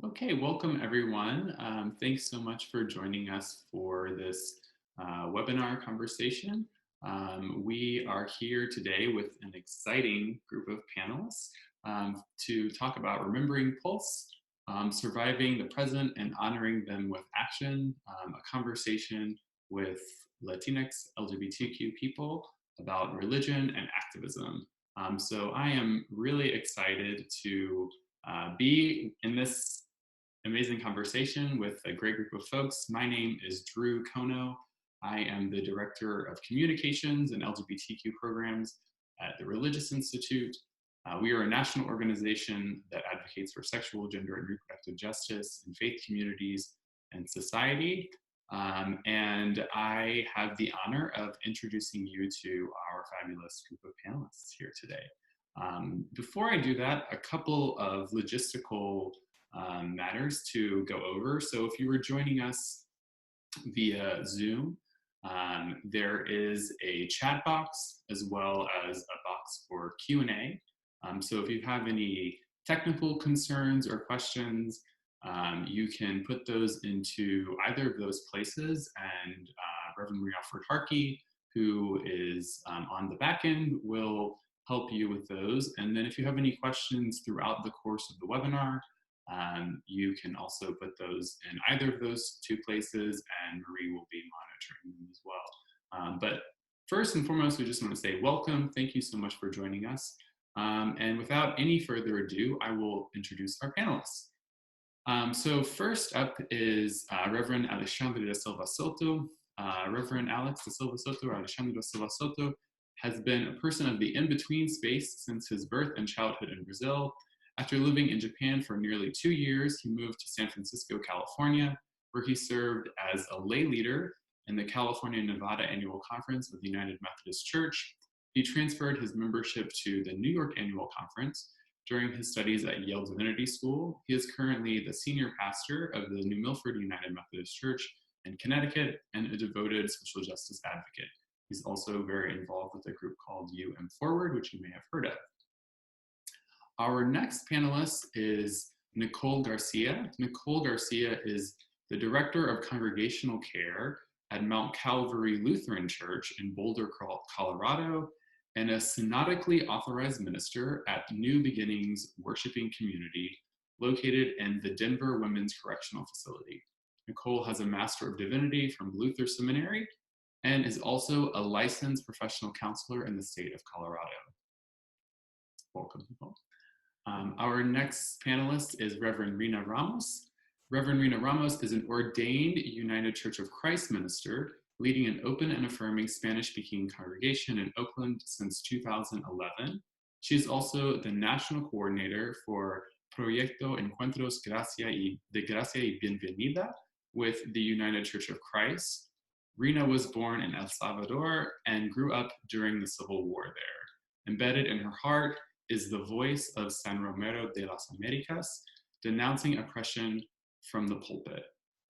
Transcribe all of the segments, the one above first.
Okay, welcome everyone. Thanks so much for joining us for this webinar conversation. We are here today with an exciting group of panelists to talk about remembering Pulse, surviving the present and honoring them with action, a conversation with Latinx LGBTQ people about religion and activism. So I am really excited to be in this amazing conversation with a great group of folks. My name is Drew Kono. I am the Director of Communications and LGBTQ programs at the Religious Institute. We are a national organization that advocates for sexual, gender, and reproductive justice in faith communities and society. And I have the honor of introducing you to our fabulous group of panelists here today. Before I do that, a couple of logistical matters to go over. So if you were joining us via Zoom, there is a chat box as well as a box for Q&A. So if you have any technical concerns or questions, you can put those into either of those places, and Reverend Riaford Harkey, who is on the back end, will help you with those. And then if you have any questions throughout the course of the webinar, you can also put those in either of those two places, and Marie will be monitoring them as well. But first and foremost, we just want to say welcome. Thank you so much for joining us. And without any further ado, I will introduce our panelists. So first up is Reverend Alexandre de Silva Souto. Reverend Alex de Silva Souto, or Alexandre de Silva Souto, has been a person of the in-between space since his birth and childhood in Brazil. After living in Japan for nearly 2 years, he moved to San Francisco, California, where he served as a lay leader in the California-Nevada Annual Conference of the United Methodist Church. He transferred his membership to the New York Annual Conference during his studies at Yale Divinity School. He is currently the senior pastor of the New Milford United Methodist Church in Connecticut and a devoted social justice advocate. He's also very involved with a group called Forward, which you may have heard of. Our next panelist is Nichole Garcia. Nichole Garcia is the Director of Congregational Care at Mount Calvary Lutheran Church in Boulder, Colorado, and a synodically authorized minister at New Beginnings Worshiping Community located in the Denver Women's Correctional Facility. Nicole has a Master of Divinity from Luther Seminary and is also a licensed professional counselor in the state of Colorado. Welcome, Nicole. Our next panelist is Reverend Rhina Ramos. Reverend Rhina Ramos is an ordained United Church of Christ minister, leading an open and affirming Spanish-speaking congregation in Oakland since 2011. She is also the national coordinator for Proyecto Encuentros de Gracia y Bienvendia with the United Church of Christ. Rhina was born in El Salvador and grew up during the Civil War there. Embedded in her heart is the voice of San Romero de las Americas, denouncing oppression from the pulpit.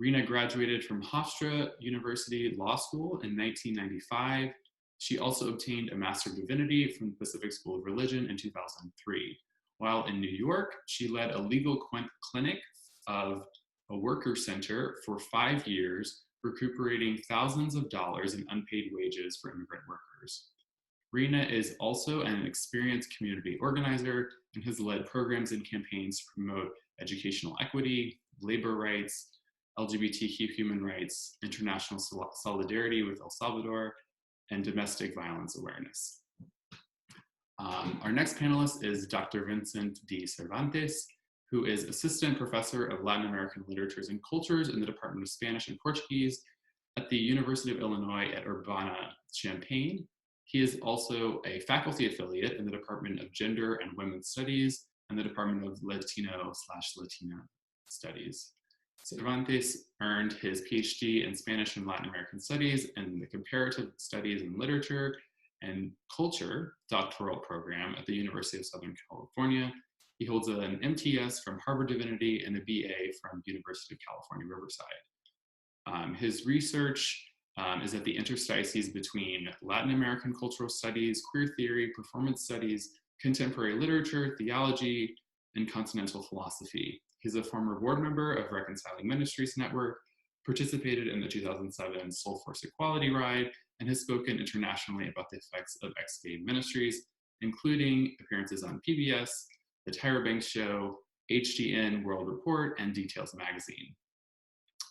Rhina graduated from Hofstra University Law School in 1995. She also obtained a Master of Divinity from the Pacific School of Religion in 2003. While in New York, she led a legal clinic of a worker center for 5 years, recuperating thousands of dollars in unpaid wages for immigrant workers. Rhina is also an experienced community organizer and has led programs and campaigns to promote educational equity, labor rights, LGBTQ human rights, international solidarity with El Salvador, and domestic violence awareness. Our next panelist is Dr. Vincent De Cervantes, who is Assistant Professor of Latin American Literatures and Cultures in the Department of Spanish and Portuguese at the University of Illinois at Urbana-Champaign. He is also a faculty affiliate in the Department of Gender and Women's Studies and the Department of Latino/Latina Studies. Cervantes earned his PhD in Spanish and Latin American Studies in the Comparative Studies in Literature and Culture doctoral program at the University of Southern California. He holds an MTS from Harvard Divinity and a BA from University of California, Riverside. His research is at the interstices between Latin American cultural studies, queer theory, performance studies, contemporary literature, theology, and continental philosophy. He's a former board member of Reconciling Ministries Network, participated in the 2007 Soulforce Equality Ride, and has spoken internationally about the effects of ex-gay ministries, including appearances on PBS, The Tyra Banks Show, HDN World Report, and Details Magazine.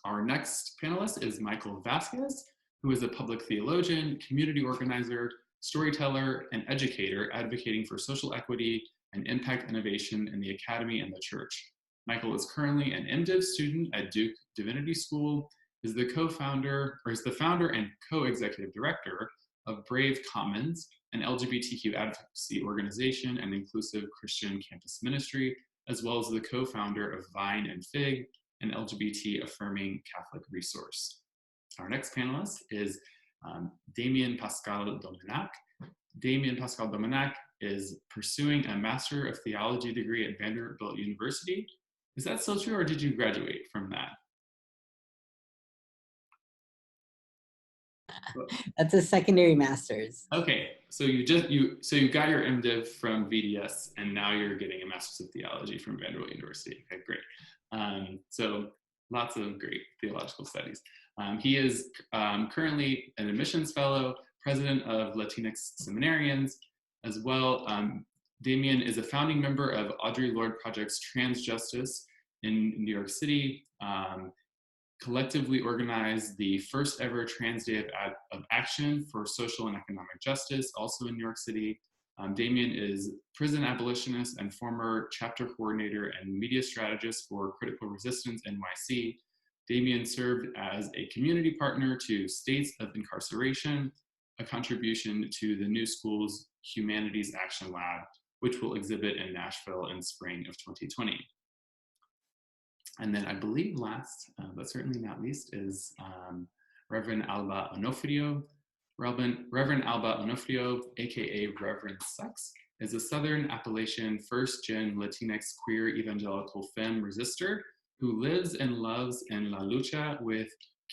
Our next panelist is Nicole Vasquez, who is a public theologian, community organizer, storyteller, and educator advocating for social equity and impact innovation in the academy and the church. Nicole is currently an MDiv student at Duke Divinity School, is the founder and co-executive director of Brave Commons, an LGBTQ advocacy organization and inclusive Christian campus ministry, as well as the co-founder of Vine and Fig, an LGBT affirming Catholic resource. Our next panelist is Damien-Pascal Domenack. Damien-Pascal Domenack is pursuing a Master of Theology degree at Vanderbilt University. Is that still true, or did you graduate from that? That's a secondary master's. Okay, so you got your MDiv from VDS, and now you're getting a Master's of Theology from Vanderbilt University. Okay, great. So lots of great theological studies. He is currently an admissions fellow, president of Latinx Seminarians, as well. Damien is a founding member of Audre Lorde Project's Trans Justice in New York City, collectively organized the first ever Trans Day of Action for Social and Economic Justice, also in New York City. Damien is prison abolitionist and former chapter coordinator and media strategist for Critical Resistance NYC. Damien served as a community partner to States of Incarceration, a contribution to the New School's Humanities Action Lab, which will exhibit in Nashville in spring of 2020. And then I believe last, but certainly not least, is Reverend Alba Onofrio. Reverend Alba Onofrio, AKA Reverend Sex, is a Southern Appalachian first-gen Latinx queer evangelical femme resistor who lives and loves in La Lucha with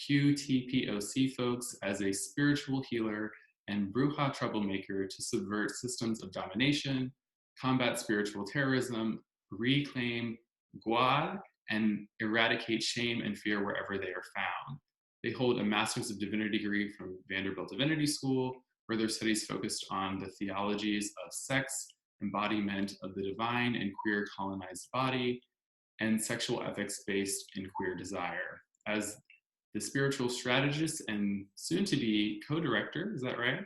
QTPOC folks as a spiritual healer and bruja troublemaker to subvert systems of domination, combat spiritual terrorism, reclaim Guad, and eradicate shame and fear wherever they are found. They hold a Master's of Divinity degree from Vanderbilt Divinity School, where their studies focused on the theologies of sex, embodiment of the divine and queer colonized body, and sexual ethics based in queer desire. As the spiritual strategist and soon to be co-director, is that right,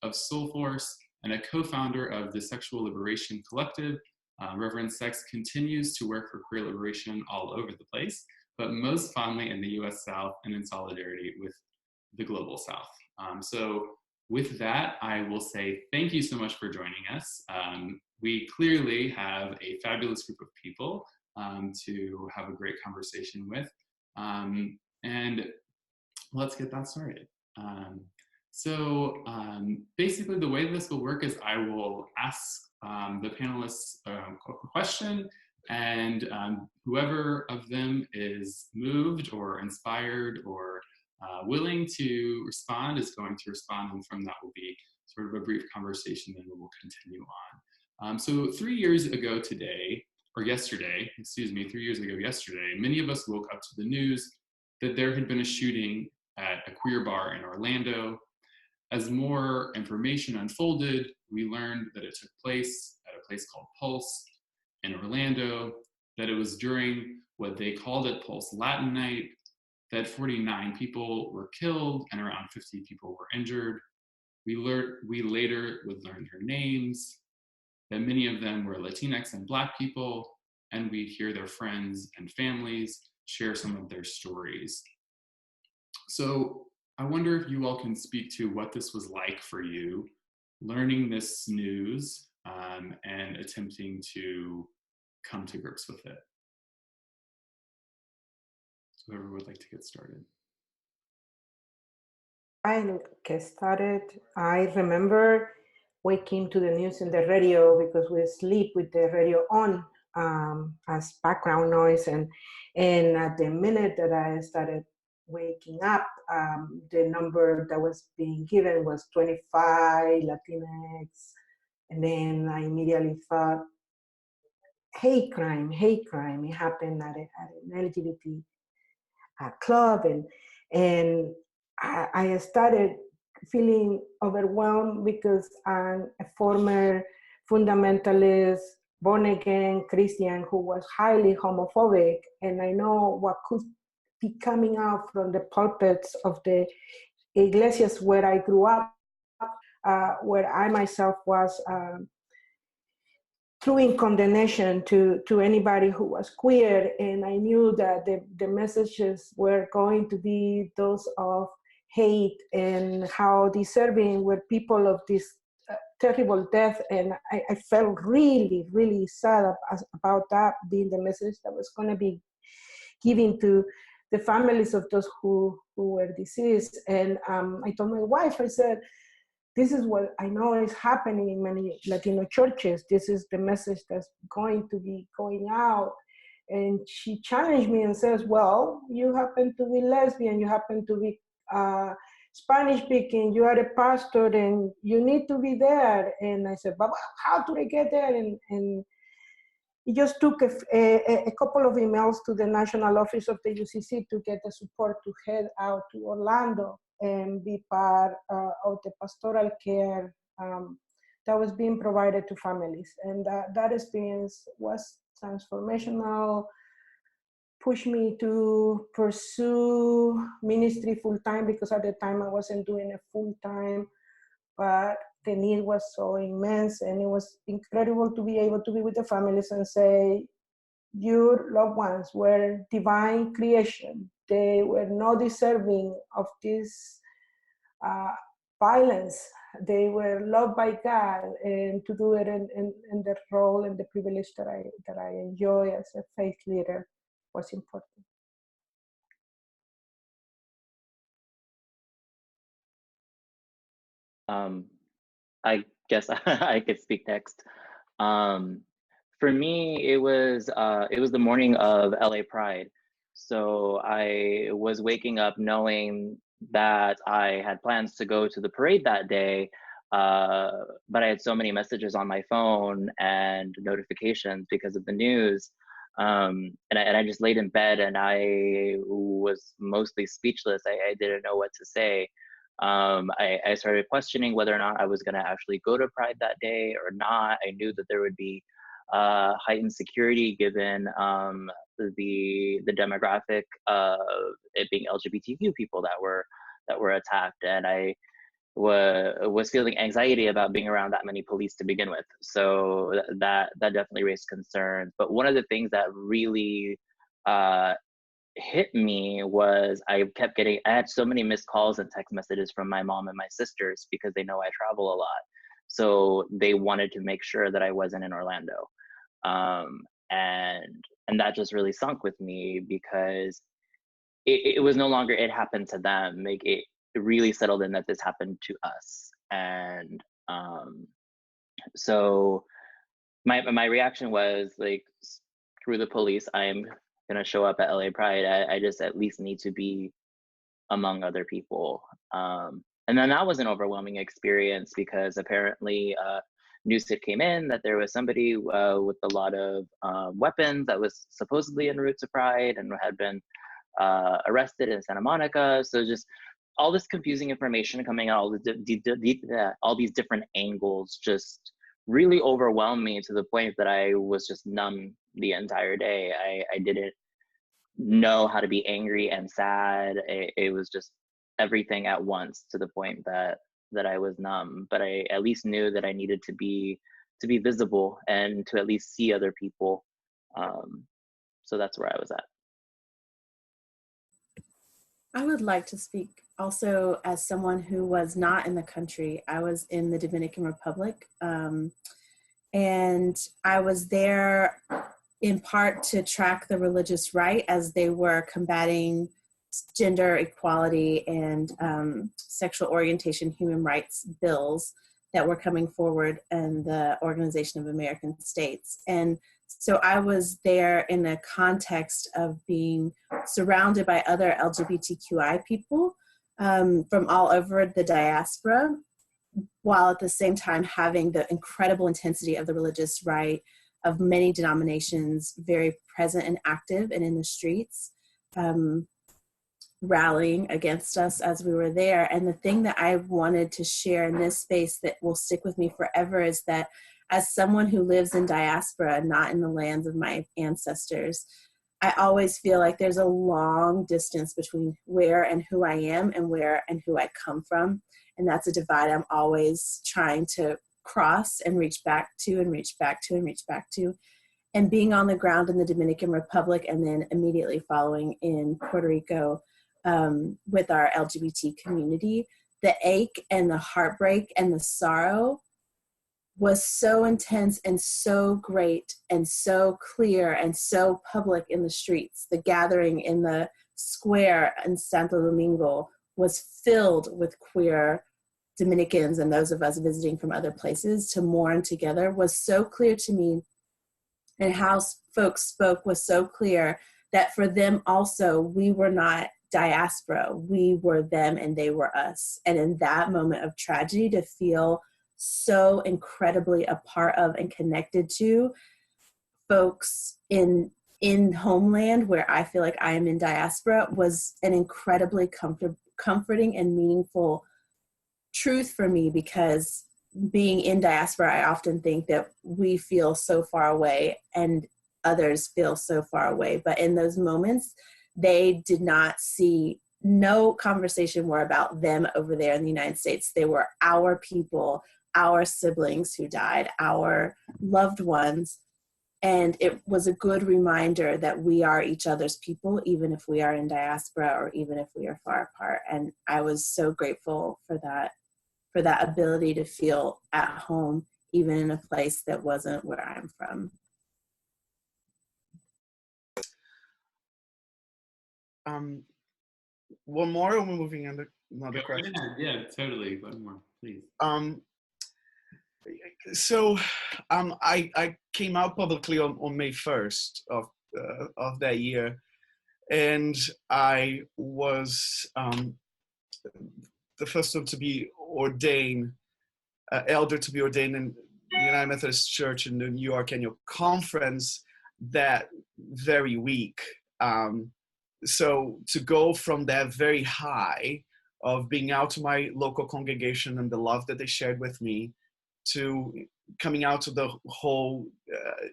of Soulforce and a co-founder of the Sexual Liberation Collective, Reverend Sex continues to work for queer liberation all over the place, but most fondly in the US South and in solidarity with the Global South. So with that, I will say thank you so much for joining us. We clearly have a fabulous group of people to have a great conversation with. And let's get that started. Basically the way this will work is I will ask the panelists a question, and whoever of them is moved or inspired or willing to respond is going to respond, and from that will be sort of a brief conversation, and we'll continue on. So 3 years ago today, or yesterday, excuse me, 3 years ago yesterday, many of us woke up to the news that there had been a shooting at a queer bar in Orlando. As more information unfolded, we learned that it took place at a place called Pulse in Orlando, that it was during what they called it Pulse Latin Night, that 49 people were killed and around 50 people were injured. We later would learn their names, that many of them were Latinx and Black people, and we'd hear their friends and families share some of their stories. So I wonder if you all can speak to what this was like for you, learning this news and attempting to come to grips with it. So whoever would like to get started. I get started. I remember waking to the news in the radio because we sleep with the radio on as background noise, and at the minute that I started waking up, the number that was being given was 25 Latinx, and then I immediately thought, hate crime. It happened at an LGBT club, and I started feeling overwhelmed because I'm a former fundamentalist, born again Christian who was highly homophobic, and I know what could be coming out from the pulpits of the iglesias where I grew up, where I myself was throwing condemnation to anybody who was queer, and I knew that the messages were going to be those of hate and how deserving were people of this terrible death, and I felt really, really sad about that being the message that was going to be given to the families of those who were deceased. And I told my wife, I said, this is what I know is happening in many Latino churches. This is the message that's going to be going out. And she challenged me and says, well, you happen to be lesbian, you happen to be Spanish speaking, you are a pastor, and you need to be there. And I said, but how do I get there? And it just took a couple of emails to the national office of the UCC to get the support to head out to Orlando and be part of the pastoral care that was being provided to families. And that experience was transformational, pushed me to pursue ministry full-time, because at the time I wasn't doing it full-time, but the need was so immense, and it was incredible to be able to be with the families and say, your loved ones were divine creation. They were not deserving of this violence. They were loved by God, and to do it in the role and the privilege that I enjoy as a faith leader was important. I guess I could speak next. For me, it was the morning of LA Pride. So I was waking up knowing that I had plans to go to the parade that day, but I had so many messages on my phone and notifications because of the news. And I just laid in bed, and I was mostly speechless. I didn't know what to say. I started questioning whether or not I was going to actually go to Pride that day or not. I knew that there would be heightened security given the demographic of it being LGBTQ people that were attacked, and I was feeling anxiety about being around that many police to begin with. So that definitely raised concerns. But one of the things that really hit me was I had so many missed calls and text messages from my mom and my sisters because they know I travel a lot. So they wanted to make sure that I wasn't in Orlando. And that just really sunk with me, because it was no longer it happened to them. Like it really settled in that this happened to us. And so my reaction was like, screw the police, I'm gonna show up at LA Pride. I just at least need to be among other people. And then that was an overwhelming experience, because apparently news that came in that there was somebody with a lot of weapons that was supposedly en route to Pride and had been arrested in Santa Monica. So just all this confusing information coming out, all these different angles just really overwhelmed me to the point that I was just numb the entire day. I didn't know how to be angry and sad. It was just everything at once, to the point that I was numb. But I at least knew that I needed to be visible and to at least see other people. So that's where I was at. I would like to speak also as someone who was not in the country. I was in the Dominican Republic, and I was there in part to track the religious right as they were combating gender equality and sexual orientation human rights bills that were coming forward in the Organization of American States. And so I was there in a context of being surrounded by other LGBTQI people from all over the diaspora, while at the same time having the incredible intensity of the religious right of many denominations, very present and active and in the streets, rallying against us as we were there. And the thing that I wanted to share in this space that will stick with me forever is that as someone who lives in diaspora, not in the lands of my ancestors, I always feel like there's a long distance between where and who I am and where and who I come from. And that's a divide I'm always trying to cross and reach back to and reach back to and reach back to. And being on the ground in the Dominican Republic and then immediately following in Puerto Rico with our LGBT community, the ache and the heartbreak and the sorrow was so intense and so great and so clear and so public in the streets. The gathering in the square in Santo Domingo was filled with queer Dominicans and those of us visiting from other places to mourn together was so clear to me. And how folks spoke was so clear that for them also, we were not diaspora. We were them and they were us. And in that moment of tragedy, to feel so incredibly a part of and connected to folks in homeland where I feel like I am in diaspora was an incredibly comforting and meaningful truth for me, because being in diaspora, I often think that we feel so far away and others feel so far away. But in those moments, they did not see, no conversation were about them over there in the United States. They were our people, our siblings who died, our loved ones. And it was a good reminder that we are each other's people, even if we are in diaspora or even if we are far apart. And I was so grateful for that ability to feel at home, even in a place that wasn't where I'm from. One more, or we're moving on to another question? Yeah, totally. One more, please. So I came out publicly on May 1st of that year, and I was the first one to be ordained, elder to be ordained in the United Methodist Church in the New York Annual Conference that very week. So to go from that very high of being out to my local congregation and the love that they shared with me, to coming out to the whole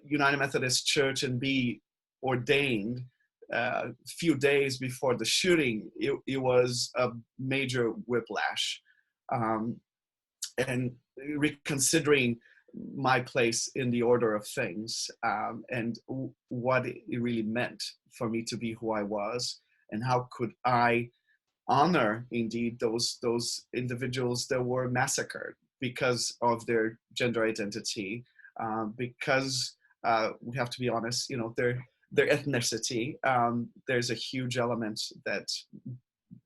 United Methodist Church and be ordained a few days before the shooting, it was a major whiplash. And reconsidering my place in the order of things, and what it really meant for me to be who I was, and how could I honor indeed those individuals that were massacred because of their gender identity, because we have to be honest, you know, their ethnicity. There's a huge element that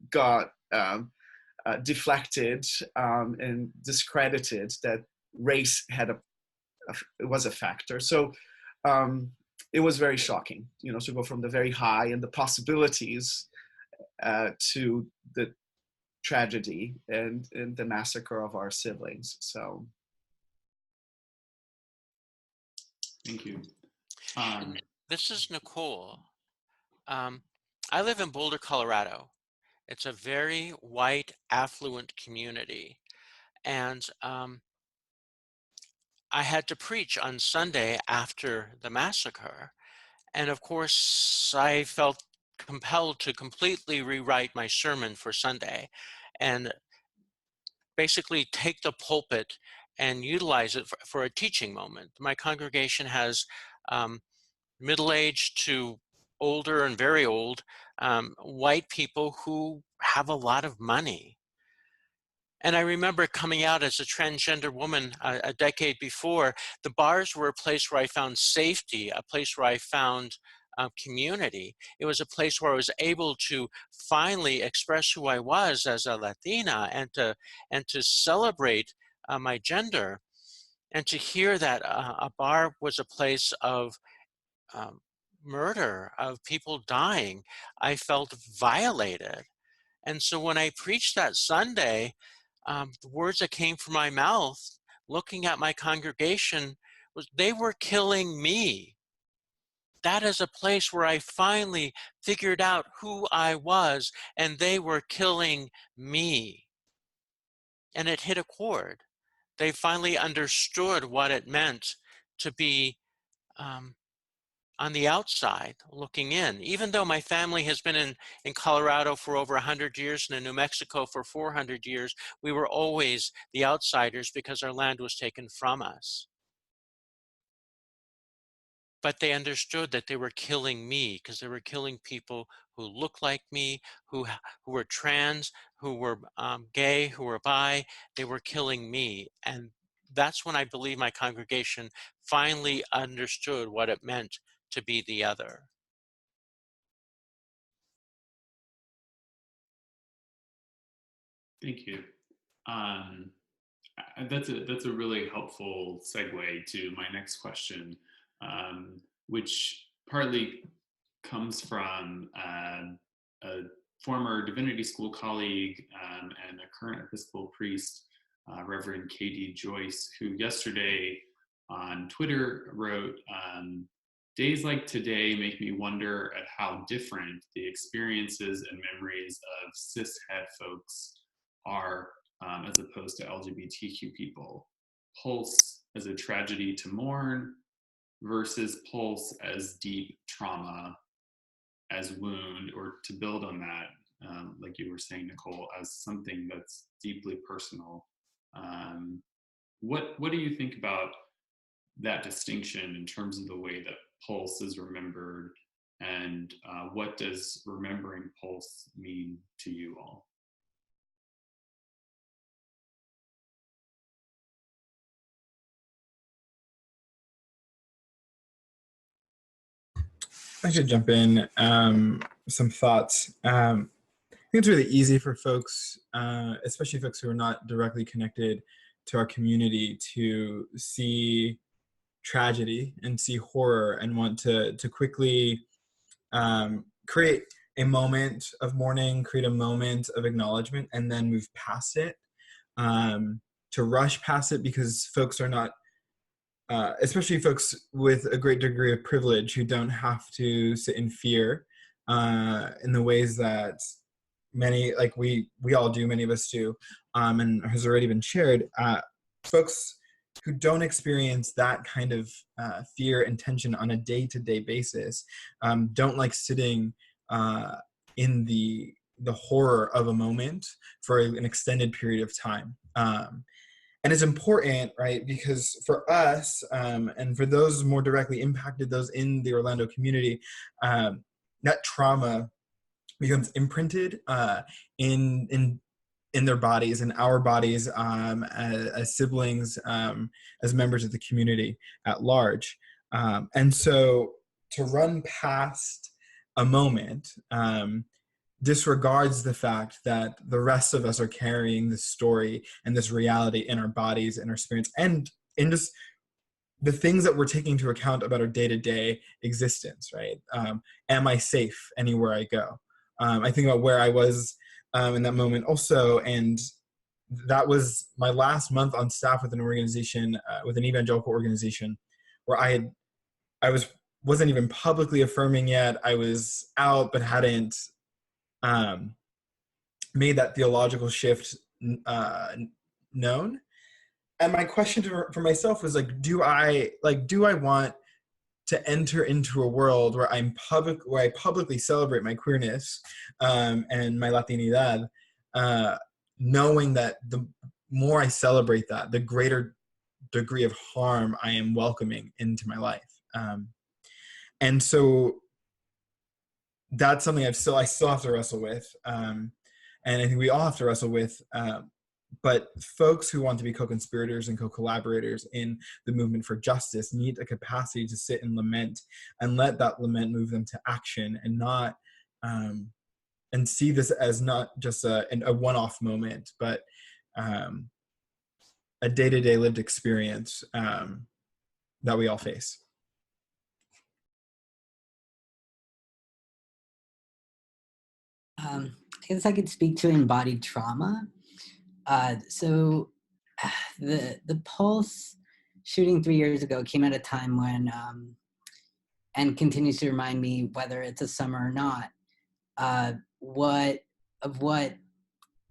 got deflected and discredited, that race was a factor. So it was very shocking, you know, to go from the very high and the possibilities to the tragedy and the massacre of our siblings. So thank you. This is Nicole. I live in Boulder, Colorado. It's a very white, affluent community. And I had to preach on Sunday after the massacre. And of course, I felt compelled to completely rewrite my sermon for Sunday and basically take the pulpit and utilize it for a teaching moment. My congregation has middle-aged to older and very old white people who have a lot of money. And I remember coming out as a transgender woman a decade before. The bars were a place where I found safety, a place where I found community. It was a place where I was able to finally express who I was as a Latina, and to celebrate my gender, and to hear that a bar was a place of murder, of people dying. I felt violated. And so when I preached that Sunday, the words that came from my mouth, looking at my congregation, was they were killing me. That is a place where I finally figured out who I was, and they were killing me. And it hit a chord. They finally understood what it meant to be on the outside looking in. Even though my family has been in Colorado for over 100 years and in New Mexico for 400 years, we were always the outsiders because our land was taken from us. But they understood that they were killing me because they were killing people who looked like me, who were trans, who were gay, who were bi. They were killing me. And that's when I believe my congregation finally understood what it meant to be the other. Thank you. That's a really helpful segue to my next question, which partly comes from a former Divinity School colleague and a current Episcopal priest, Reverend K.D. Joyce, who yesterday on Twitter wrote, "Days like today make me wonder at how different the experiences and memories of cis-het folks are as opposed to LGBTQ people. Pulse as a tragedy to mourn versus pulse as deep trauma, as wound, or to build on that, like you were saying, Nicole, as something that's deeply personal." What do you think about that distinction in terms of the way that pulse is remembered, and what does remembering pulse mean to you all? I should jump in. Some thoughts. I think it's really easy for folks, especially folks who are not directly connected to our community, to see tragedy and see horror and want to quickly create a moment of mourning, create a moment of acknowledgement, and then move past it, to rush past it because folks are not, especially folks with a great degree of privilege who don't have to sit in fear in the ways that many, like we all do, many of us do, and has already been shared. Folks who don't experience that kind of fear and tension on a day-to-day basis don't like sitting in the horror of a moment for an extended period of time. And it's important, right, because for us and for those more directly impacted, those in the Orlando community, that trauma becomes imprinted in their bodies, in our bodies, as siblings, as members of the community at large. And so to run past a moment disregards the fact that the rest of us are carrying this story and this reality in our bodies and our spirits, and in just the things that we're taking into account about our day-to-day existence, right? Am I safe anywhere I go? I think about where I was in that moment also, and that was my last month on staff with an organization, with an evangelical organization, where I wasn't even publicly affirming yet. I was out, but hadn't made that theological shift known. And my question for myself was like, do I want to enter into a world where I publicly celebrate my queerness and my Latinidad, knowing that the more I celebrate that, the greater degree of harm I am welcoming into my life. And so that's something I still have to wrestle with. And I think we all have to wrestle with. But folks who want to be co-conspirators and co-collaborators in the movement for justice need a capacity to sit and lament and let that lament move them to action, and not and see this as not just a one-off moment, but a day-to-day lived experience that we all face. I guess I could speak to embodied trauma. So the pulse shooting 3 years ago came at a time when, and continues to remind me, whether it's a summer or not, what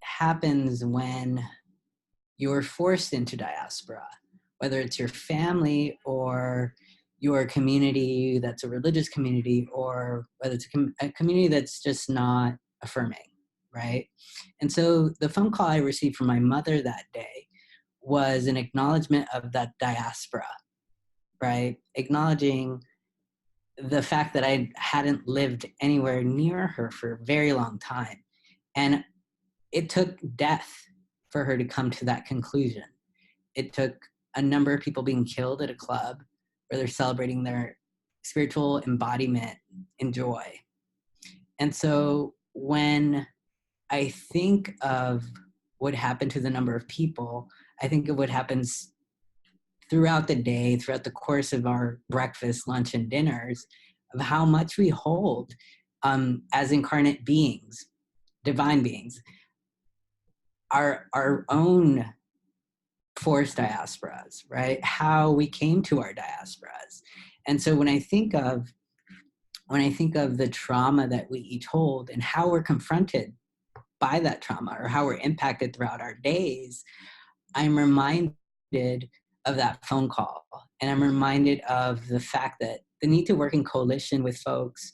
happens when you're forced into diaspora, whether it's your family or your community that's a religious community, or whether it's a community that's just not affirming, right? And so the phone call I received from my mother that day was an acknowledgement of that diaspora, right? Acknowledging the fact that I hadn't lived anywhere near her for a very long time. And it took death for her to come to that conclusion. It took a number of people being killed at a club where they're celebrating their spiritual embodiment and joy. And so when I think of what happened to the number of people, I think of what happens throughout the day, throughout the course of our breakfast, lunch, and dinners, of how much we hold as incarnate beings, divine beings, our own forced diasporas, right? How we came to our diasporas. And so when I think of the trauma that we each hold and how we're confronted by that trauma, or how we're impacted throughout our days, I'm reminded of that phone call. And I'm reminded of the fact that the need to work in coalition with folks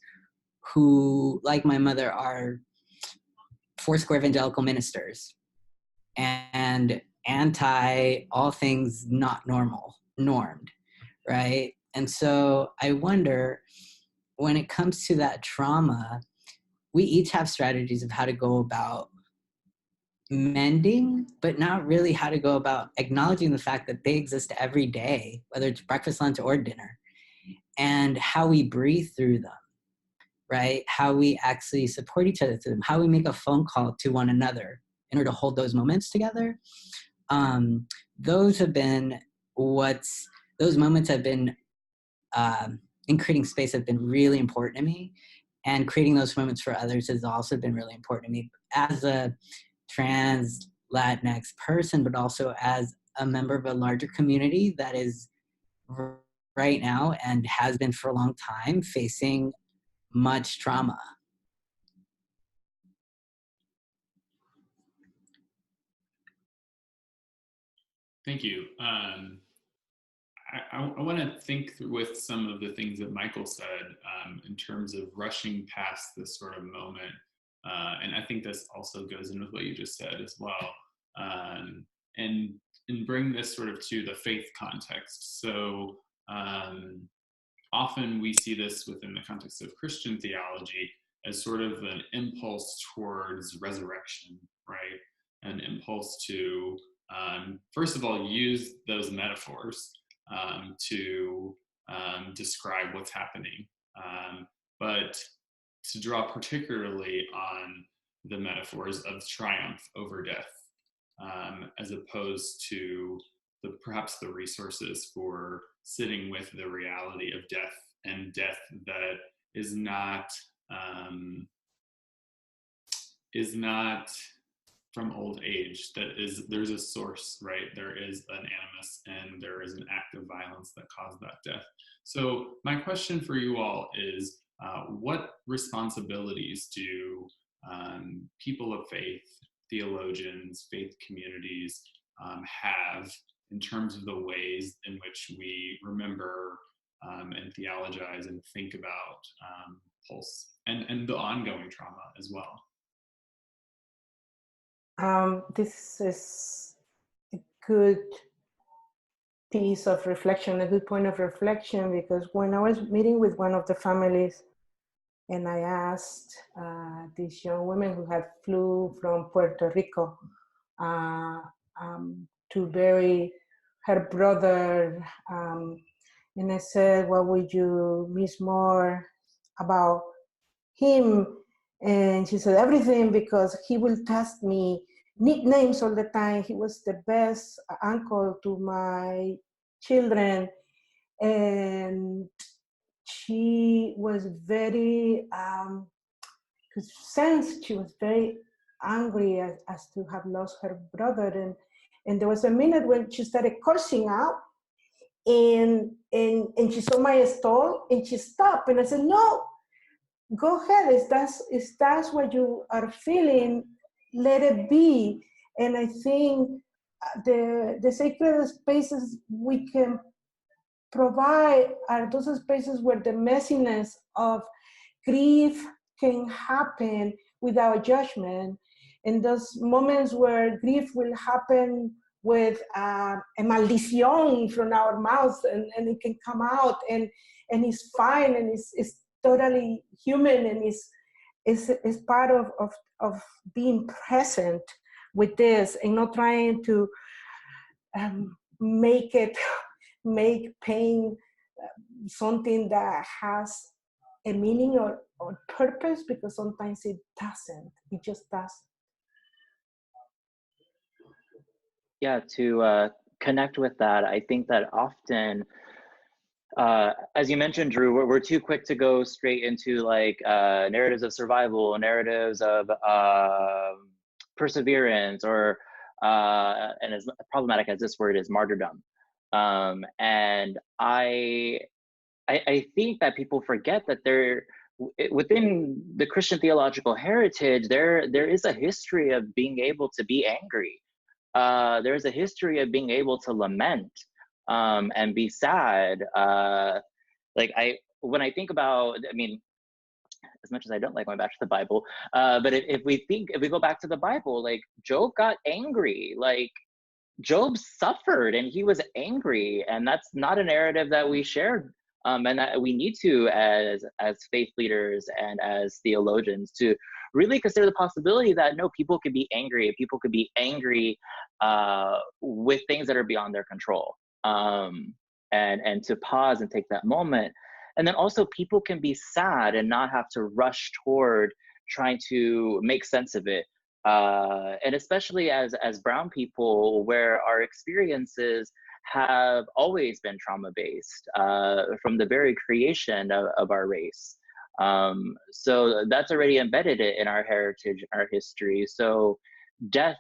who, like my mother, are Foursquare evangelical ministers and anti all things not normed, right? And so I wonder, when it comes to that trauma, we each have strategies of how to go about mending, but not really how to go about acknowledging the fact that they exist every day, whether it's breakfast, lunch, or dinner, and how we breathe through them, right? How we actually support each other through them, how we make a phone call to one another in order to hold those moments together. Those moments have been, in creating space, have been really important to me. And creating those moments for others has also been really important to me as a trans Latinx person, but also as a member of a larger community that is right now and has been for a long time facing much trauma. Thank you. I want to think through with some of the things that Michael said in terms of rushing past this sort of moment. And I think this also goes in with what you just said as well. And bring this sort of to the faith context. So often we see this within the context of Christian theology as sort of an impulse towards resurrection, right? An impulse to, first of all, use those metaphors to describe what's happening, but to draw particularly on the metaphors of triumph over death, as opposed to perhaps the resources for sitting with the reality of death, and death that is not from old age. There's a source, right? There is an animus and there is an act of violence that caused that death. So my question for you all is, what responsibilities do people of faith, theologians, faith communities have in terms of the ways in which we remember and theologize and think about Pulse and the ongoing trauma as well? This is a good piece of reflection, a good point of reflection, because when I was meeting with one of the families and I asked these young women who had flew from Puerto Rico to bury her brother, and I said, what would you miss more about him? And she said, everything, because he will test me nicknames all the time. He was the best uncle to my children. And she was very, she was very angry as to have lost her brother. And there was a minute when she started cursing out. and she saw my stall and she stopped, and I said, no, go ahead, if that's what you are feeling, let it be. And I think the sacred spaces we can provide are those spaces where the messiness of grief can happen without judgment, and those moments where grief will happen with a maldición from our mouths, and it can come out, and it's fine, and it's totally human, and it's part of being present with this, and not trying to make pain something that has a meaning or purpose, because sometimes it doesn't. It just doesn't. Yeah, to connect with that, I think that often, as you mentioned, Drew, we're too quick to go straight into like narratives of survival, narratives of perseverance, or and as problematic as this word is, martyrdom. And I think that people forget that within the Christian theological heritage, there is a history of being able to be angry. There's a history of being able to lament and be sad. When I think about, I mean, as much as I don't like going back to the Bible, but if we go back to the Bible, like Job got angry, like Job suffered and he was angry, and that's not a narrative that we shared, and that we need to, as faith leaders and as theologians, to really consider the possibility that no, people could be angry. People could be angry with things that are beyond their control, and to pause and take that moment. And then also people can be sad and not have to rush toward trying to make sense of it. And especially as brown people, where our experiences have always been trauma-based from the very creation of our race. So that's already embedded in our heritage, our history. So death,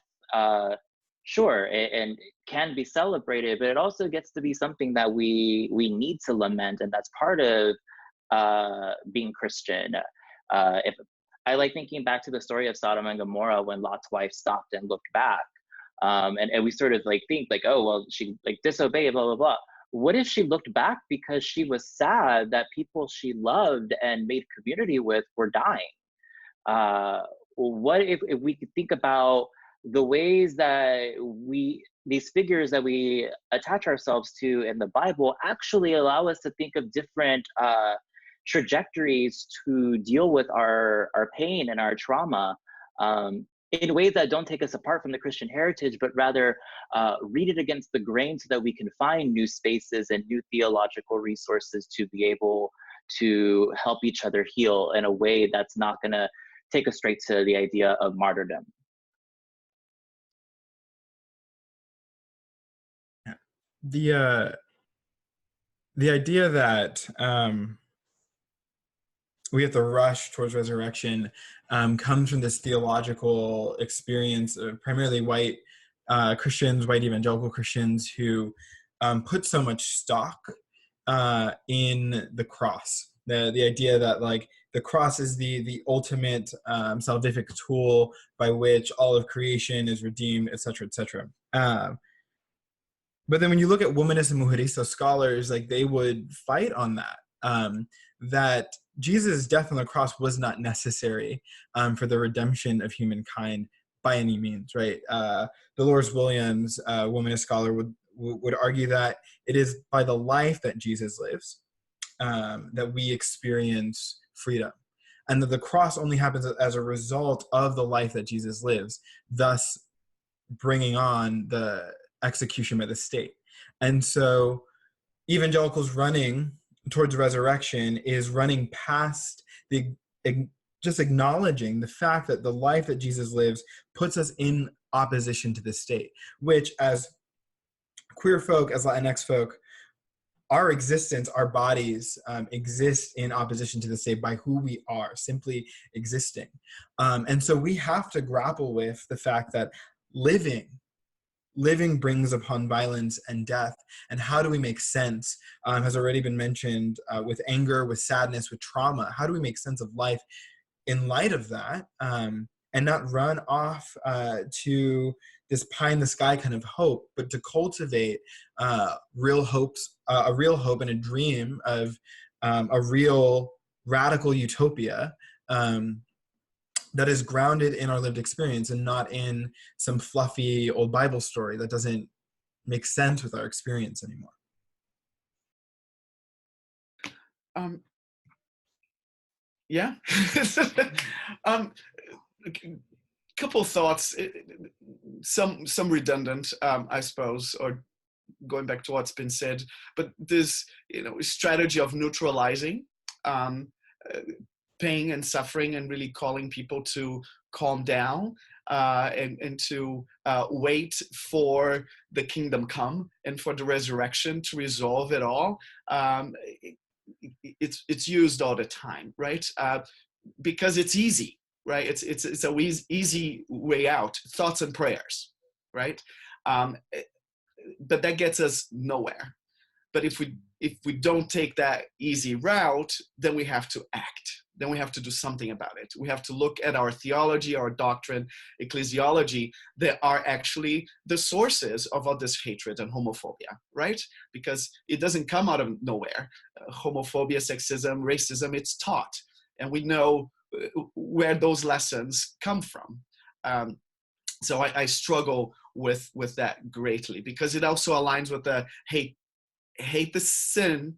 sure, and can be celebrated, but it also gets to be something that we need to lament, and that's part of being Christian. If I like thinking back to the story of Sodom and Gomorrah, when Lot's wife stopped and looked back, and we sort of like think like, oh, well, she like disobeyed, blah, blah, blah. What if she looked back because she was sad that people she loved and made community with were dying? What if we could think about the ways that these figures that we attach ourselves to in the Bible actually allow us to think of different trajectories to deal with our pain and our trauma in ways that don't take us apart from the Christian heritage, but rather read it against the grain so that we can find new spaces and new theological resources to be able to help each other heal in a way that's not going to take us straight to the idea of martyrdom. The idea that we have to rush towards resurrection comes from this theological experience of primarily white Christians, white evangelical Christians, who put so much stock in the cross. The idea that like the cross is the ultimate salvific tool by which all of creation is redeemed, etc., etc. But then when you look at womanist and mujerista scholars, like they would fight on that, that Jesus' death on the cross was not necessary for the redemption of humankind by any means, right? Dolores Williams, a womanist scholar, would argue that it is by the life that Jesus lives that we experience freedom, and that the cross only happens as a result of the life that Jesus lives, thus bringing on the execution by the state. And so evangelicals running towards resurrection is running past just acknowledging the fact that the life that Jesus lives puts us in opposition to the state, which as queer folk, as Latinx folk, our existence, our bodies exist in opposition to the state by who we are, simply existing. And so we have to grapple with the fact that living living brings upon violence and death, and how do we make sense, has already been mentioned, with anger, with sadness, with trauma. How do we make sense of life in light of that, and not run off to this pie in the sky kind of hope, but to cultivate real hopes, a real hope and a dream of a real radical utopia that is grounded in our lived experience and not in some fluffy old Bible story that doesn't make sense with our experience anymore. Yeah. Couple thoughts, some redundant, I suppose, or going back to what's been said, but this, strategy of neutralizing pain and suffering and really calling people to calm down and to wait for the kingdom come and for the resurrection to resolve it all. It's used all the time, right? Because it's easy, right? It's a easy way out. Thoughts and prayers, right? But that gets us nowhere. But if we don't take that easy route, then we have to act. Then we have to do something about it. We have to look at our theology, our doctrine, ecclesiology, that are actually the sources of all this hatred and homophobia, right? Because it doesn't come out of nowhere. Homophobia, sexism, racism, it's taught. And we know where those lessons come from. So I struggle with that greatly, because it also aligns with the hate the sin,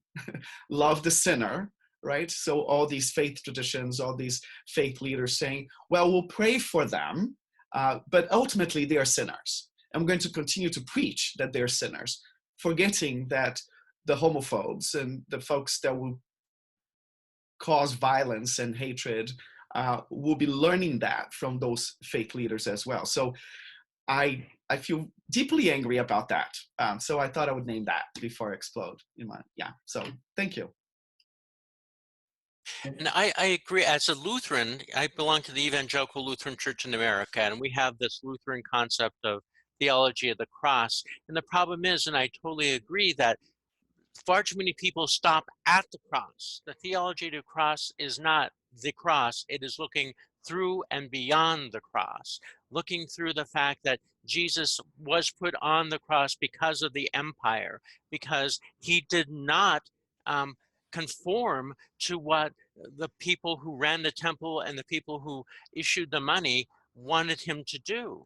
love the sinner, right? So all these faith traditions, all these faith leaders saying, well, we'll pray for them, but ultimately they are sinners. I'm going to continue to preach that they're sinners, forgetting that the homophobes and the folks that will cause violence and hatred will be learning that from those faith leaders as well. So I feel deeply angry about that. So I thought I would name that before I explode. So thank you. And I agree. As a Lutheran, I belong to the Evangelical Lutheran Church in America, and we have this Lutheran concept of theology of the cross. And the problem is, and I totally agree, that far too many people stop at the cross. The theology of the cross is not the cross. It is looking through and beyond the cross, looking through the fact that Jesus was put on the cross because of the empire, because he did not conform to what the people who ran the temple and the people who issued the money wanted him to do.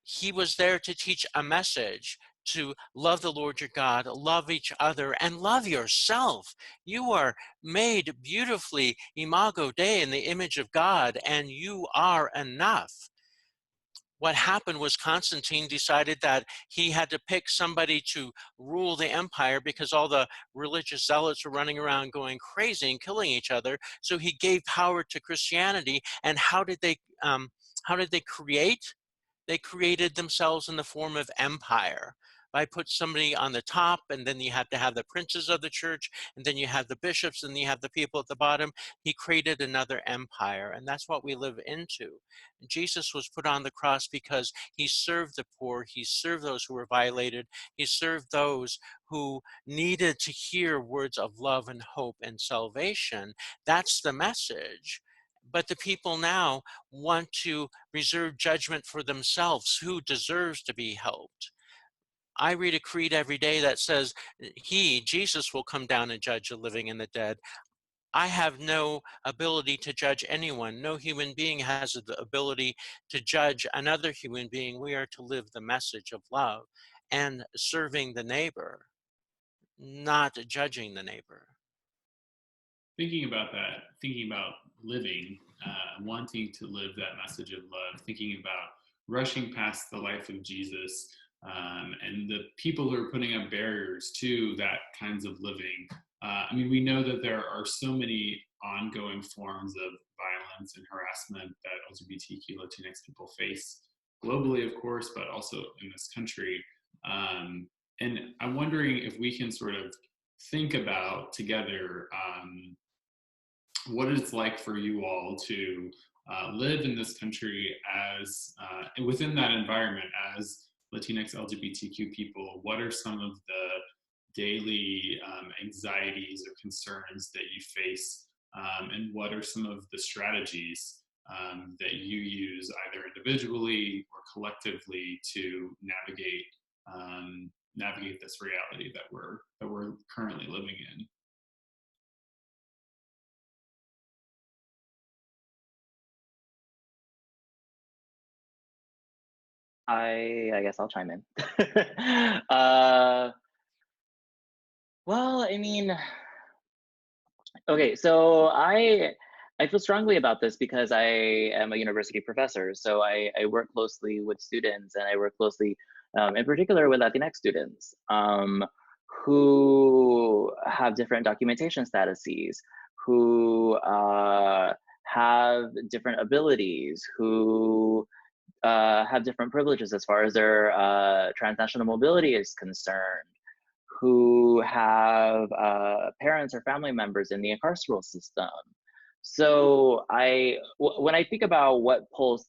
He was there to teach a message, to love the Lord your God, love each other, and love yourself. You are made beautifully, imago Dei, in the image of God, and you are enough. What happened was Constantine decided that he had to pick somebody to rule the empire because all the religious zealots were running around going crazy and killing each other. So he gave power to Christianity. And how did they create? They created themselves in the form of empire. I put somebody on the top, and then you have to have the princes of the church, and then you have the bishops, and you have the people at the bottom. He created another empire, and that's what we live into. Jesus was put on the cross because he served the poor, he served those who were violated, he served those who needed to hear words of love and hope and salvation. That's the message. But the people now want to reserve judgment for themselves. Who deserves to be helped? I read a creed every day that says Jesus will come down and judge the living and the dead. I have no ability to judge anyone. No human being has the ability to judge another human being. We are to live the message of love and serving the neighbor, not judging the neighbor. Thinking about that, thinking about living, wanting to live that message of love, thinking about rushing past the life of Jesus, and the people who are putting up barriers to that kinds of living. We know that there are so many ongoing forms of violence and harassment that LGBTQ Latinx people face globally, of course, but also in this country. And I'm wondering if we can sort of think about together what it's like for you all to live in this country as, within that environment, as Latinx LGBTQ people, what are some of the daily anxieties or concerns that you face, and what are some of the strategies that you use either individually or collectively to navigate this reality that we're currently living in? I guess I'll chime in. Well, I mean, okay, so I feel strongly about this because I am a university professor. So I work closely with students, and I work closely, in particular, with Latinx students who have different documentation statuses, who have different abilities, who have different privileges as far as their transnational mobility is concerned, who have parents or family members in the incarceral system. So when I think about what Pulse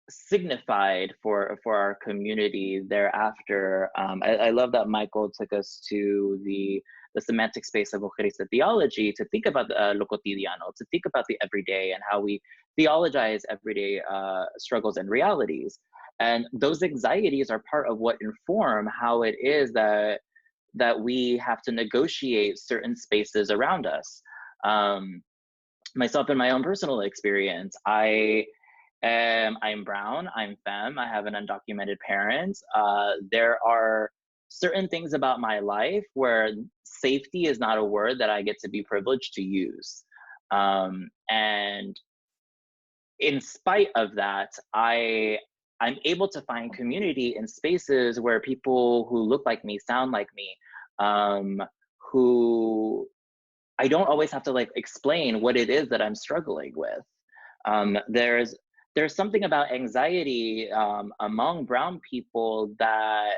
signified for our community thereafter, I love that Michael took us to the semantic space of Mujerista theology to think about lo cotidiano, to think about the everyday and how we theologize everyday struggles and realities. And those anxieties are part of what inform how it is that we have to negotiate certain spaces around us. Myself, in my own personal experience, I'm brown, I'm femme, I have an undocumented parent. There are certain things about my life where safety is not a word that I get to be privileged to use. And in spite of that, I'm able to find community in spaces where people who look like me, sound like me, who I don't always have to like explain what it is that I'm struggling with. There's something about anxiety among brown people that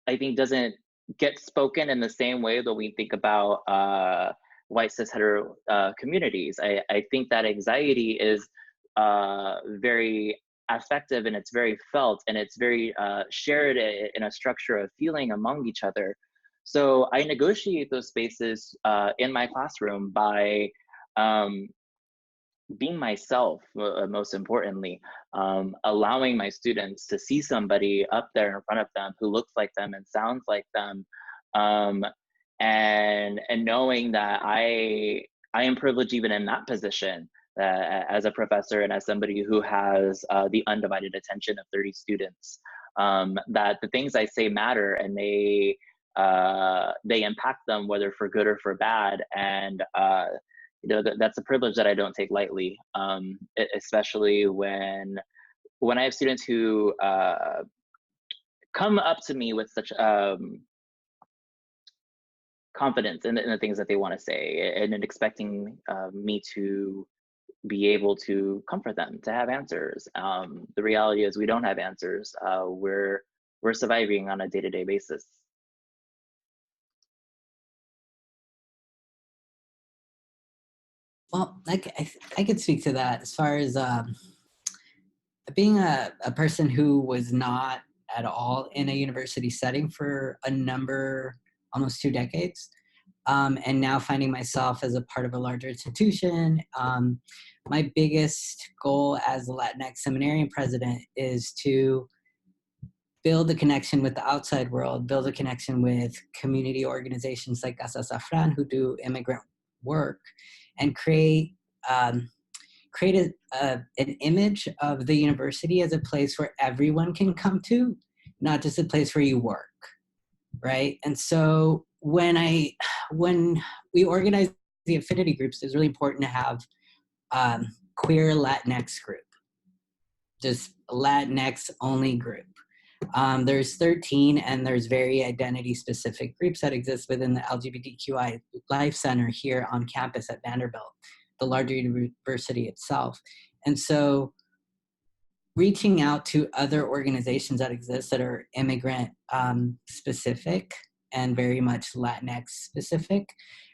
I think doesn't get spoken in the same way that we think about white cis hetero communities. I think that anxiety is very affective, and it's very felt, and it's very shared in a structure of feeling among each other. So I negotiate those spaces in my classroom by being myself, most importantly, allowing my students to see somebody up there in front of them who looks like them and sounds like them, and knowing that I am privileged even in that position, as a professor and as somebody who has the undivided attention of 30 students, that the things I say matter, and they impact them, whether for good or for bad. And that's a privilege that I don't take lightly, especially when I have students who come up to me with such confidence in the things that they want to say, and expecting me to be able to comfort them, to have answers. The reality is we don't have answers. We're surviving on a day-to-day basis. Well, I could speak to that as far as being a person who was not at all in a university setting for a number, almost 2 decades, and now finding myself as a part of a larger institution. My biggest goal as the Latinx seminarian president is to build a connection with the outside world, build a connection with community organizations like Casa Safran, who do immigrant work, and create an image of the university as a place where everyone can come to, not just a place where you work, right? And so when we organize the affinity groups, it's really important to have queer Latinx group, just Latinx only group. There's 13, and there's very identity specific groups that exist within the LGBTQI Life Center here on campus at Vanderbilt, the larger university itself. And so reaching out to other organizations that exist that are immigrant specific and very much Latinx specific,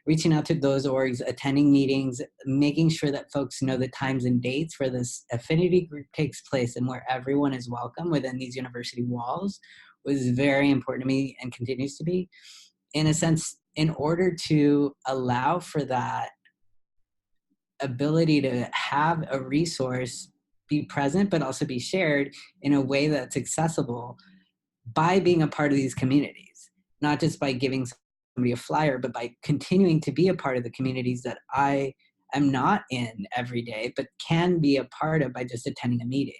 reaching out to those orgs, attending meetings, making sure that folks know the times and dates where this affinity group takes place and where everyone is welcome within these university walls was very important to me and continues to be. In a sense, in order to allow for that ability to have a resource be present but also be shared in a way that's accessible by being a part of these communities, not just by giving somebody a flyer, but by continuing to be a part of the communities that I am not in every day, but can be a part of by just attending a meeting,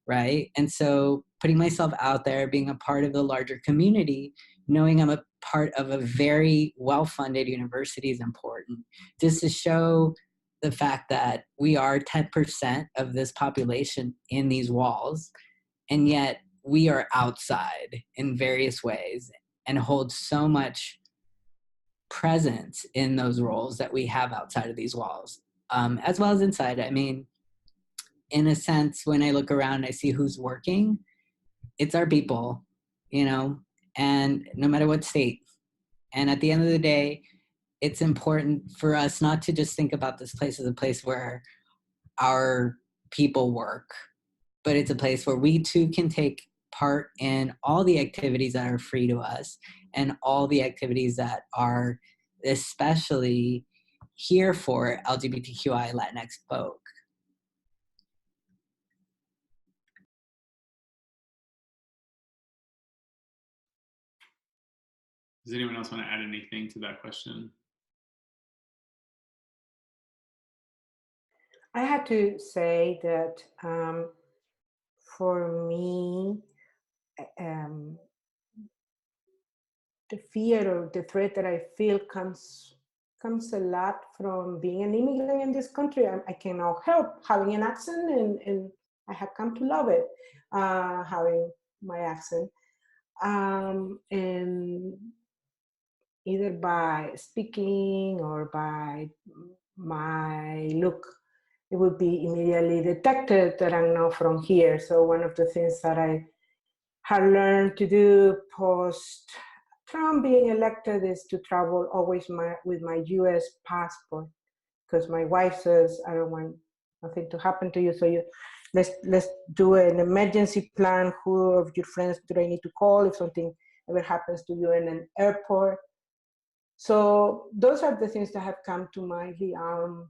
right? And so putting myself out there, being a part of the larger community, knowing I'm a part of a very well-funded university is important, just to show the fact that we are 10% of this population in these walls, and yet we are outside in various ways and hold so much presence in those roles that we have outside of these walls, as well as inside. I mean, in a sense, when I look around, I see who's working. It's our people, you know, and no matter what state. And at the end of the day, it's important for us not to just think about this place as a place where our people work, but it's a place where we too can take part in all the activities that are free to us and all the activities that are especially here for LGBTQI Latinx folk. Does anyone else want to add anything to that question? I have to say that for me, the fear or the threat that I feel comes a lot from being an immigrant in this country. I cannot help having an accent, and I have come to love it, having my accent. And either by speaking or by my look, it would be immediately detected that I'm not from here. So one of the things that I have learned to do post Trump being elected is to travel always with my US passport, because my wife says, I don't want nothing to happen to you. So let's do an emergency plan. Who of your friends do I need to call if something ever happens to you in an airport? So those are the things that have come to my realm.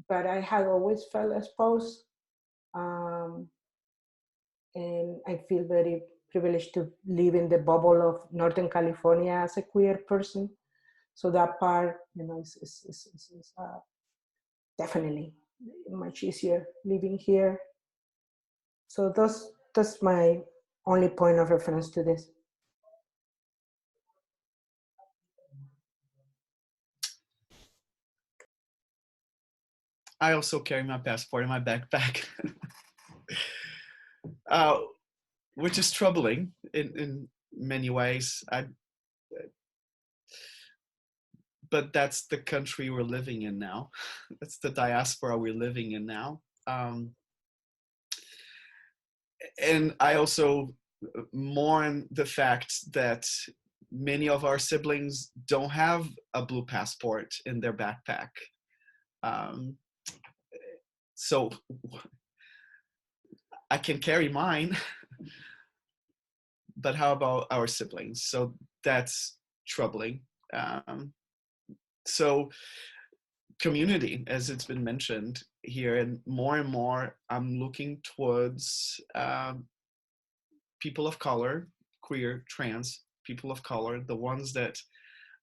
But I had always felt exposed. And I feel very privileged to live in the bubble of Northern California as a queer person. So that part, you know, is definitely much easier living here. So that's my only point of reference to this. I also carry my passport in my backpack, which is troubling in many ways. But that's the country we're living in now. That's the diaspora we're living in now. And I also mourn the fact that many of our siblings don't have a blue passport in their backpack. So I can carry mine, but how about our siblings? So that's troubling. So community, as it's been mentioned here, and more I'm looking towards people of color, queer, trans people of color, the ones that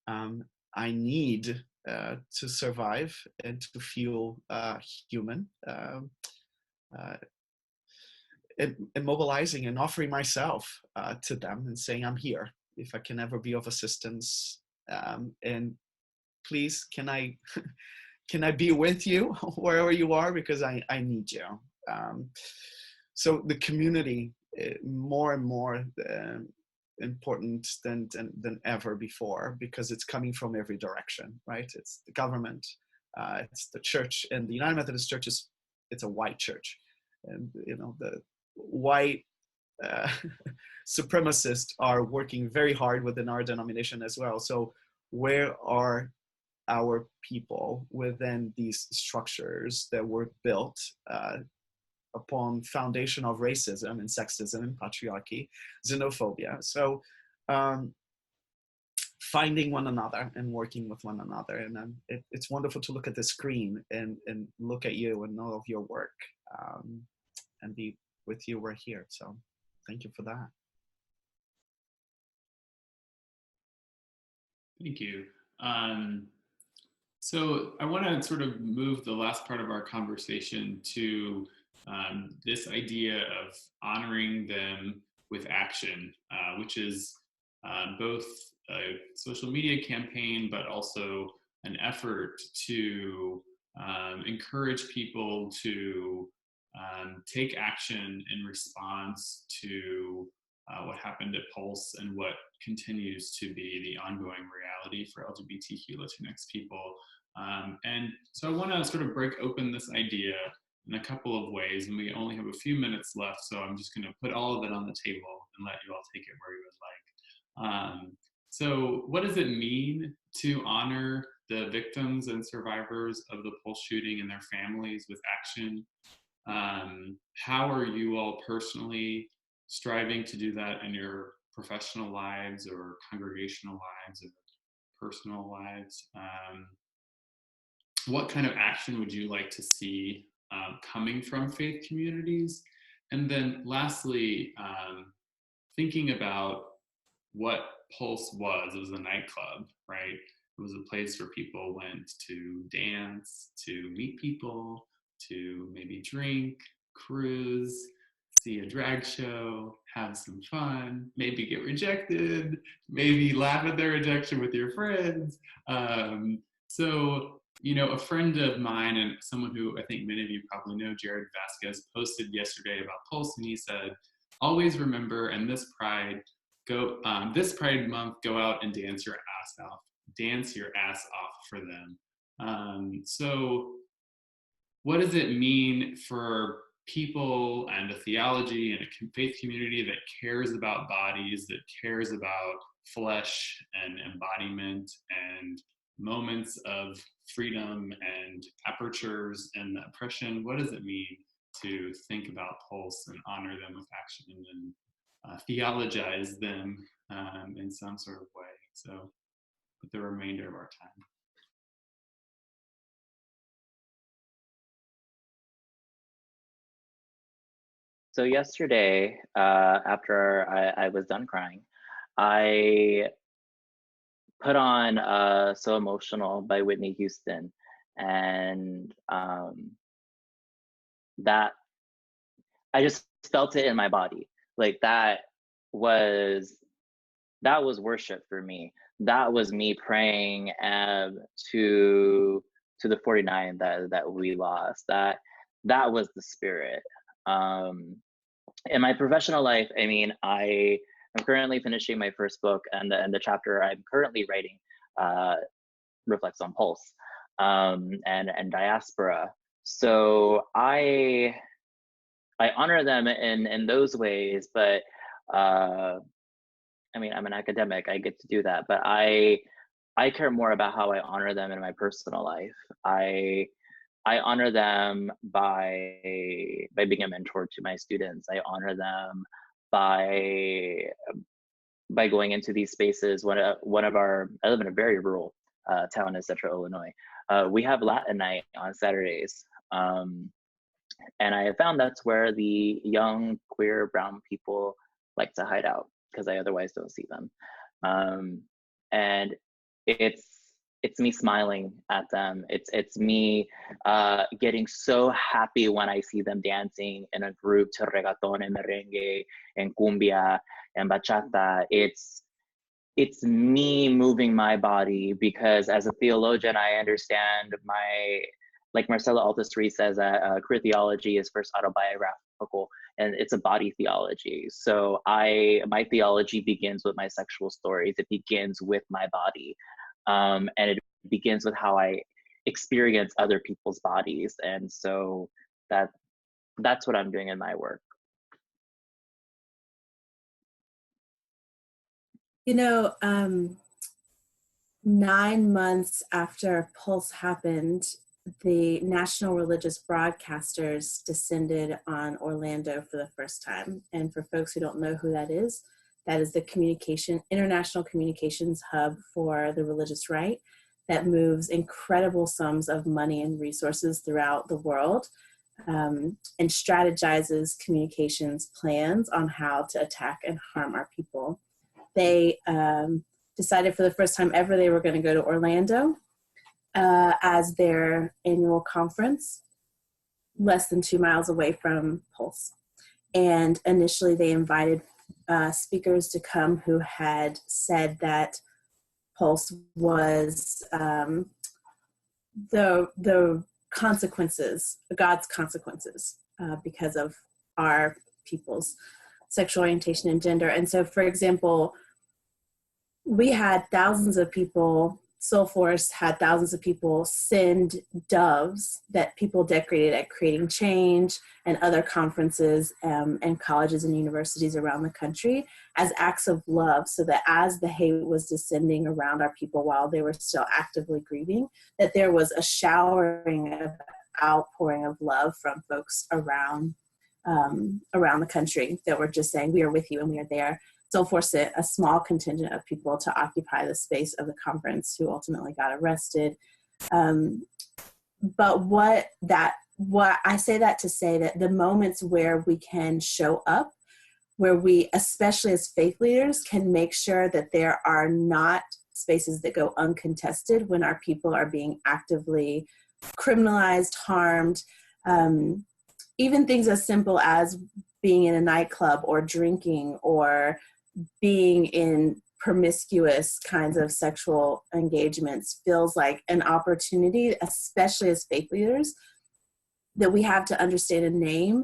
I need to survive and to feel human, and mobilizing and offering myself to them and saying, I'm here if I can ever be of assistance, and please, can I be with you wherever you are, because I need you. So the community, more and more important than ever before, because it's coming from every direction, right? It's the government, it's the church, and the United Methodist Church it's a white church, and you know, the white supremacists are working very hard within our denomination as well. So where are our people within these structures that were built upon foundation of racism and sexism and patriarchy, xenophobia? So finding one another and working with one another. And it's wonderful to look at the screen and look at you and all of your work and be with you. We're here. So thank you for that. Thank you. So I want to sort of move the last part of our conversation to this idea of honoring them with action, which is both a social media campaign, but also an effort to encourage people to take action in response to what happened at Pulse and what continues to be the ongoing reality for LGBTQ Latinx people. And so I want to sort of break open this idea in a couple of ways, and we only have a few minutes left, so I'm just going to put all of it on the table and let you all take it where you would like. So what does it mean to honor the victims and survivors of the Pulse shooting and their families with action? How are you all personally striving to do that in your professional lives or congregational lives or personal lives? What kind of action would you like to see coming from faith communities? And then lastly, thinking about what Pulse was. It was a nightclub, right? It was a place where people went to dance, to meet people, to maybe drink, cruise, see a drag show, have some fun, maybe get rejected, maybe laugh at their rejection with your friends. So, you know, a friend of mine and someone who I think many of you probably know, Jared Vasquez, posted yesterday about Pulse, and he said, always remember, and this Pride month, go out and dance your ass off for them. So what does it mean for people and a theology and a faith community that cares about bodies, that cares about flesh and embodiment and moments of freedom and apertures and oppression? What does it mean to think about Pulse and honor them with action and theologize them in some sort of way? So with the remainder of our time. So yesterday, after I was done crying, I put on So Emotional by Whitney Houston, and that I just felt it in my body. Like that was worship for me. That was me praying to the 49 that we lost. That was the spirit. In my professional life, I mean, I'm currently finishing my first book, and the chapter I'm currently writing reflects on Pulse and diaspora. So I honor them in those ways, but I mean, I'm an academic, I get to do that, but I care more about how I honor them in my personal life. I honor them by being a mentor to my students. I honor them by going into these spaces. I live in a very rural town in Central Illinois. We have Latin night on Saturdays. And I have found that's where the young, queer, brown people like to hide out, because I otherwise don't see them. And it's me smiling at them. It's me getting so happy when I see them dancing in a group to reggaeton and merengue and cumbia and bachata. It's me moving my body, because as a theologian, I understand like Marcella Altus says, queer theology is first autobiographical, and it's a body theology. So my theology begins with my sexual stories. It begins with my body. And it begins with how I experience other people's bodies. And so that's what I'm doing in my work. You know, 9 months after Pulse happened, the national religious broadcasters descended on Orlando for the first time. And for folks who don't know who that is the international communications hub for the religious right that moves incredible sums of money and resources throughout the world, and strategizes communications plans on how to attack and harm our people. They decided for the first time ever they were going to go to Orlando as their annual conference, less than 2 miles away from Pulse. And initially they invited speakers to come who had said that Pulse was the consequences, God's consequences, because of our people's sexual orientation and gender. And so, for example, we had thousands of people, Soulforce had thousands of people send doves that people decorated at Creating Change and other conferences and colleges and universities around the country as acts of love, so that as the hate was descending around our people while they were still actively grieving, that there was a showering of outpouring of love from folks around the country that were just saying, we are with you and we are there. Soulforce sent a small contingent of people to occupy the space of the conference who ultimately got arrested. But what I say that to say that the moments where we can show up, where we, especially as faith leaders, can make sure that there are not spaces that go uncontested when our people are being actively criminalized, harmed, even things as simple as being in a nightclub or drinking or being in promiscuous kinds of sexual engagements feels like an opportunity, especially as faith leaders, that we have to understand and name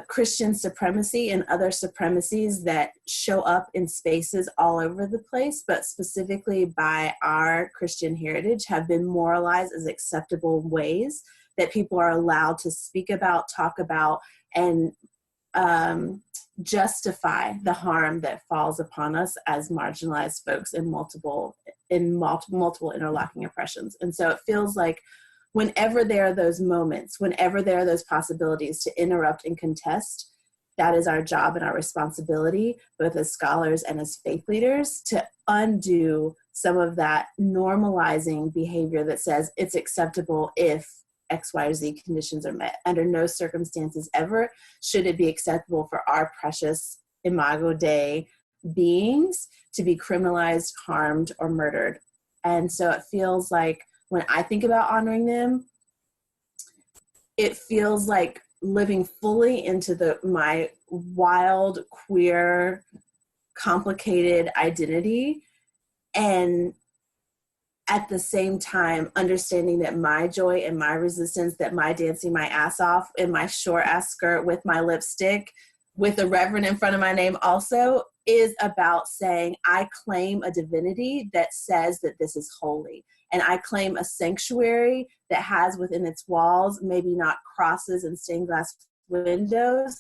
Christian supremacy and other supremacies that show up in spaces all over the place, but specifically by our Christian heritage have been moralized as acceptable ways that people are allowed to speak about, talk about, and justify the harm that falls upon us as marginalized folks in multiple interlocking oppressions. And so it feels like whenever there are those moments, whenever there are those possibilities to interrupt and contest, that is our job and our responsibility, both as scholars and as faith leaders, to undo some of that normalizing behavior that says it's acceptable if X, Y, or Z conditions are met. Under no circumstances ever should it be acceptable for our precious Imago Dei beings to be criminalized, harmed, or murdered. And so it feels like when I think about honoring them, it feels like living fully into my wild, queer, complicated identity, and at the same time understanding that my joy and my resistance, that my dancing my ass off in my short ass skirt with my lipstick with a reverend in front of my name also is about saying I claim a divinity that says that this is holy. And I claim a sanctuary that has within its walls maybe not crosses and stained glass windows,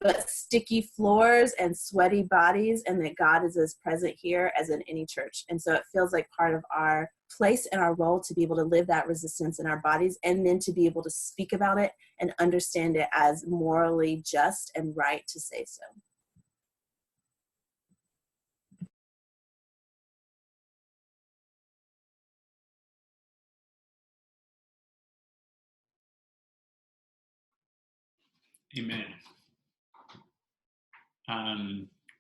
but sticky floors and sweaty bodies, and that God is as present here as in any church. And so it feels like part of our place and our role to be able to live that resistance in our bodies, and then to be able to speak about it and understand it as morally just and right to say so. Amen.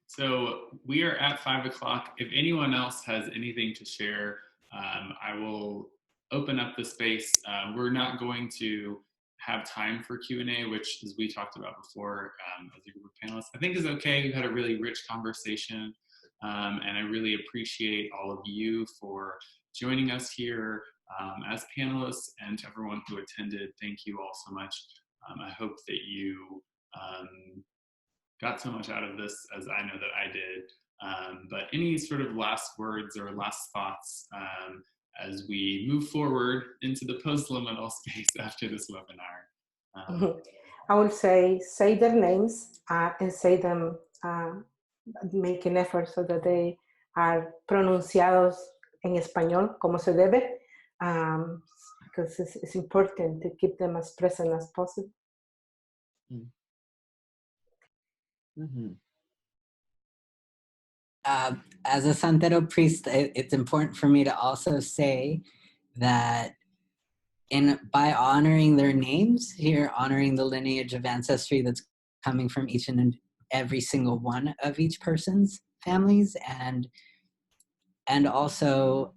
So we are at 5 o'clock. If anyone else has anything to share, I will open up the space. We're not going to have time for Q&A, which, as we talked about before, as a group of panelists, I think is okay. We've had a really rich conversation, and I really appreciate all of you for joining us here as panelists, and to everyone who attended. Thank you all so much. I hope that you got so much out of this as I know that I did. But any sort of last words or last thoughts as we move forward into the post-liminal space after this webinar? I will say their names and say them, make an effort so that they are pronunciados en español como se debe, because it's important to keep them as present as possible. Mm-hmm. As a Santero priest, it's important for me to also say that by honoring their names, you're honoring the lineage of ancestry that's coming from each and every single one of each person's families, and also,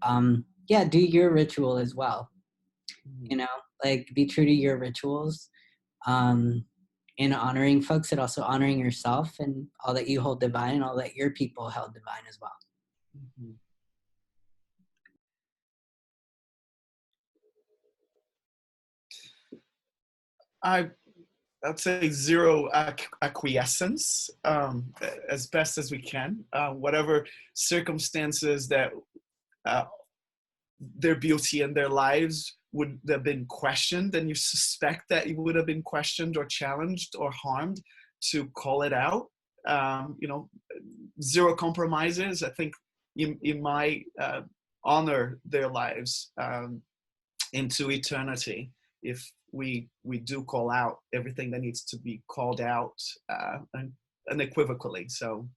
yeah, do your ritual as well. You know, like be true to your rituals. In honoring folks, and also honoring yourself and all that you hold divine and all that your people held divine as well. Mm-hmm. I'd say zero acquiescence, as best as we can. Whatever circumstances that their beauty and their lives would have been questioned, and you suspect that it would have been questioned or challenged or harmed, to call it out. You know, zero compromises. I think you might honor their lives into eternity if we do call out everything that needs to be called out unequivocally. So.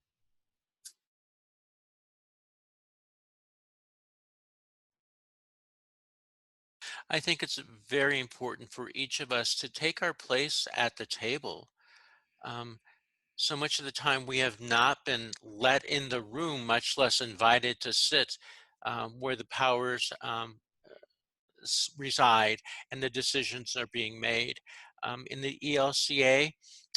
I think it's very important for each of us to take our place at the table. So much of the time we have not been let in the room, much less invited to sit where the powers reside and the decisions are being made. In the ELCA,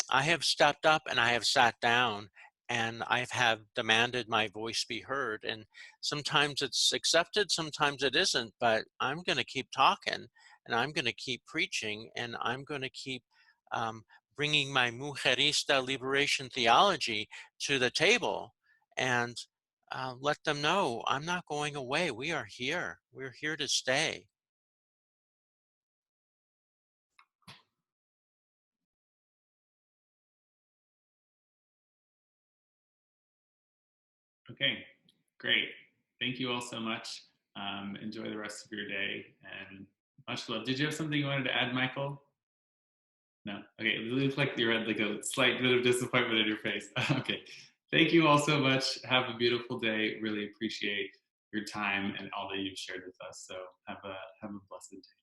I have stepped up and I have sat down and I have demanded my voice be heard. And sometimes it's accepted, sometimes it isn't, but I'm going to keep talking and I'm going to keep preaching and I'm going to keep bringing my mujerista liberation theology to the table and let them know I'm not going away. We are here. We're here to stay. Okay, great. Thank you all so much. Enjoy the rest of your day and much love. Did you have something you wanted to add, Michael? No? Okay, it looks like you had like a slight bit of disappointment in your face. Okay, thank you all so much. Have a beautiful day. Really appreciate your time and all that you've shared with us. So have a blessed day.